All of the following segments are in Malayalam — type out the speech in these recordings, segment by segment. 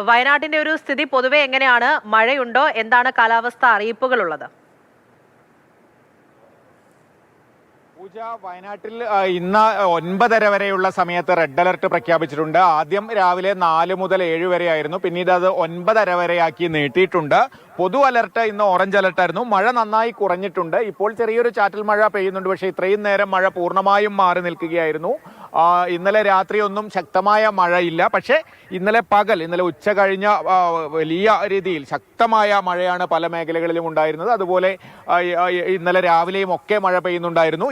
വയനാട്ടിന്റെ ഒരു സ്ഥിതി പൊതുവെ എങ്ങനെയാണ്? മഴയുണ്ടോ? എന്താണ് കാലാവസ്ഥ അറിയിപ്പുകളുള്ളത്? പൂജ, വയനാട്ടിൽ ഇന്ന് 9:30 വരെയുള്ള സമയത്ത് റെഡ് അലർട്ട് പ്രഖ്യാപിച്ചിട്ടുണ്ട്. ആദ്യം രാവിലെ 4 മുതൽ 7 വരെ ആയിരുന്നു. പിന്നീട് അത് 9:30 വരെയാക്കി നീട്ടിയിട്ടുണ്ട്. പൊതു അലർട്ട് ഇന്ന് ഓറഞ്ച് അലർട്ടായിരുന്നു. മഴ നന്നായി കുറഞ്ഞിട്ടുണ്ട്. ഇപ്പോൾ ചെറിയൊരു ചാറ്റൽ മഴ പെയ്യുന്നുണ്ട്. പക്ഷേ ഇത്രയും നേരം മഴ പൂർണ്ണമായും മാറി നിൽക്കുകയായിരുന്നു. ഇന്നലെ രാത്രി ഒന്നും ശക്തമായ മഴയില്ല. പക്ഷേ ഇന്നലെ ഉച്ച കഴിഞ്ഞ വലിയ രീതിയിൽ ശക്തമായ മഴയാണ് പല മേഖലകളിലും ഉണ്ടായിരുന്നത്. അതുപോലെ ഇന്നലെ രാവിലെയും ഒക്കെ മഴ പെയ്യുന്നുണ്ടായിരുന്നു.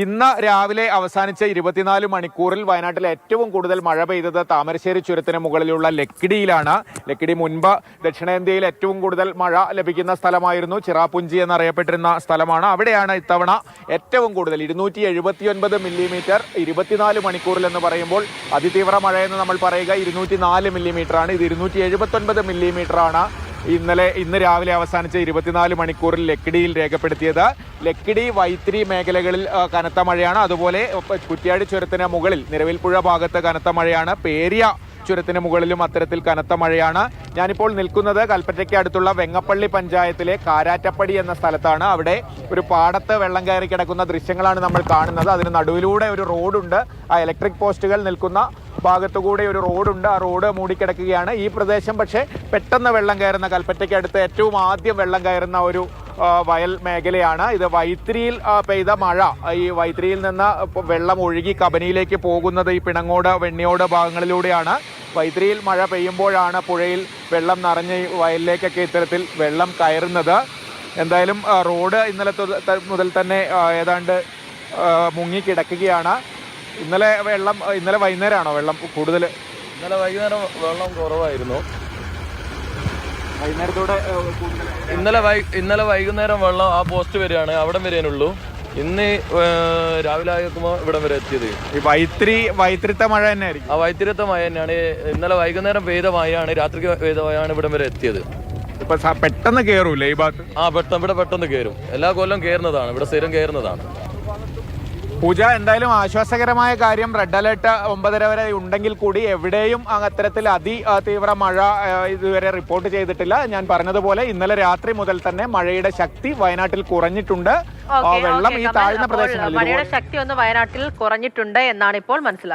ഇന്ന് രാവിലെ അവസാനിച്ച 24 മണിക്കൂറിൽ വയനാട്ടിൽ ഏറ്റവും കൂടുതൽ മഴ പെയ്തത് താമരശ്ശേരി ചുരത്തിന് മുകളിലുള്ള ലക്കിടിയിലാണ്. ലക്കിടി മുൻപ് ദക്ഷിണേന്ത്യയിൽ ഏറ്റവും കൂടുതൽ മഴ ലഭിക്കുന്ന സ്ഥലമായിരുന്നു. ചിറാപുഞ്ചി എന്നറിയപ്പെട്ടിരുന്ന സ്ഥലമാണ്. അവിടെയാണ് ഇത്തവണ ഏറ്റവും കൂടുതൽ 279 മില്ലിമീറ്റർ 24 മണിക്കൂറിൽ എന്ന് പറയുമ്പോൾ അതിതീവ്ര മഴയെന്ന് നമ്മൾ പറയുക 204 മില്ലിമീറ്റർ ആണ്. ഇത് 279 മില്ലിമീറ്റർ ആണ് ഇന്ന് രാവിലെ അവസാനിച്ച 24 മണിക്കൂറിൽ ലക്കിടിയിൽ രേഖപ്പെടുത്തിയത്. ലക്കിടി, വൈത്തിരി മേഖലകളിൽ കനത്ത മഴയാണ്. അതുപോലെ കുറ്റ്യാടി ചുരത്തിന് മുകളിൽ നിരവിൽപ്പുഴ ഭാഗത്ത് കനത്ത മഴയാണ്. പേരിയ ചുരത്തിന് മുകളിലും അത്തരത്തിൽ കനത്ത മഴയാണ്. ഞാനിപ്പോൾ നിൽക്കുന്നത് കൽപ്പറ്റയ്ക്ക് അടുത്തുള്ള വെങ്ങപ്പള്ളി പഞ്ചായത്തിലെ കാരാറ്റപ്പടി എന്ന സ്ഥലത്താണ്. അവിടെ ഒരു പാടത്ത് വെള്ളം കയറി കിടക്കുന്ന ദൃശ്യങ്ങളാണ് നമ്മൾ കാണുന്നത്. അതിന് നടുവിലൂടെ ഒരു റോഡുണ്ട്. ആ ഇലക്ട്രിക് പോസ്റ്റുകൾ നിൽക്കുന്ന ഭാഗത്തുകൂടെ ഒരു റോഡുണ്ട്. ആ റോഡ് മൂടിക്കിടക്കുകയാണ്. ഈ പ്രദേശം പക്ഷേ പെട്ടെന്ന് വെള്ളം കയറുന്ന, കൽപ്പറ്റയ്ക്ക് അടുത്ത് ഏറ്റവും ആദ്യം വെള്ളം കയറുന്ന ഒരു വയൽ മേഖലയാണ് ഇത്. വൈത്തിരിയിൽ പെയ്ത മഴ, ഈ വൈത്തിരിയിൽ നിന്ന് വെള്ളം ഒഴുകി കബനിയിലേക്ക് പോകുന്നത് ഈ പിണങ്ങോട്, വെണ്ണിയോട് ഭാഗങ്ങളിലൂടെയാണ്. വൈത്തിരിയിൽ മഴ പെയ്യുമ്പോഴാണ് പുഴയിൽ വെള്ളം നിറഞ്ഞ് വയലിലേക്കൊക്കെ ഇത്തരത്തിൽ വെള്ളം കയറുന്നത്. എന്തായാലും റോഡ് ഇന്നലെ മുതൽ തന്നെ ഏതാണ്ട് മുങ്ങിക്കിടക്കുകയാണ്. ഇന്നലെ വൈകുന്നേരമാണോ വെള്ളം കൂടുതൽ? ഇന്നലെ വൈകുന്നേരം വെള്ളം കുറവായിരുന്നു. വൈകുന്നേരത്തോടെ ഇന്നലെ വൈകുന്നേരം വെള്ളം ആ പോസ്റ്റ് വരെയാണ്, അവിടെ വരാനുള്ളൂ. ഇന്ന് രാവിലെ ആകുമ്പോൾ ഇവിടം വരെ എത്തിയത്. ഈ വൈത്തിരിത്തെ മഴ തന്നെ ആയിരിക്കും. ആ വൈത്തിരിത്തെ മഴ തന്നെയാണ്. ഇന്നലെ വൈകുന്നേരം പെയ്ത മഴയാണ്, രാത്രിക്ക് പെയ്ത മഴയാണ് ഇവിടം വരെ എത്തിയത്. ഇപ്പൊ പെട്ടെന്ന് കയറൂല്ലേ ഈ ഭാഗത്ത്? ഇവിടെ പെട്ടെന്ന് കയറും. എല്ലാ കൊല്ലം കയറുന്നതാണ്, ഇവിടെ സ്ഥിരം കയറുന്നതാണ്. പൂജ, എന്തായാലും ആശ്വാസകരമായ കാര്യം റെഡ് അലേർട്ട് 9:30 വരെ ഉണ്ടെങ്കിൽ കൂടി എവിടെയും അത്തരത്തിൽ അതിതീവ്ര മഴ ഇതുവരെ റിപ്പോർട്ട് ചെയ്തിട്ടില്ല. ഞാൻ പറഞ്ഞതുപോലെ ഇന്നലെ രാത്രി മുതൽ തന്നെ മഴയുടെ ശക്തി വയനാട്ടിൽ കുറഞ്ഞിട്ടുണ്ട്. വെള്ളം ഈ താഴ്ന്ന പ്രദേശങ്ങളിൽ മഴയുടെ ശക്തി ഒന്ന് വയനാട്ടിൽ കുറഞ്ഞിട്ടുണ്ട് എന്നാണ് ഇപ്പോൾ മനസ്സിലാക്കുന്നത്.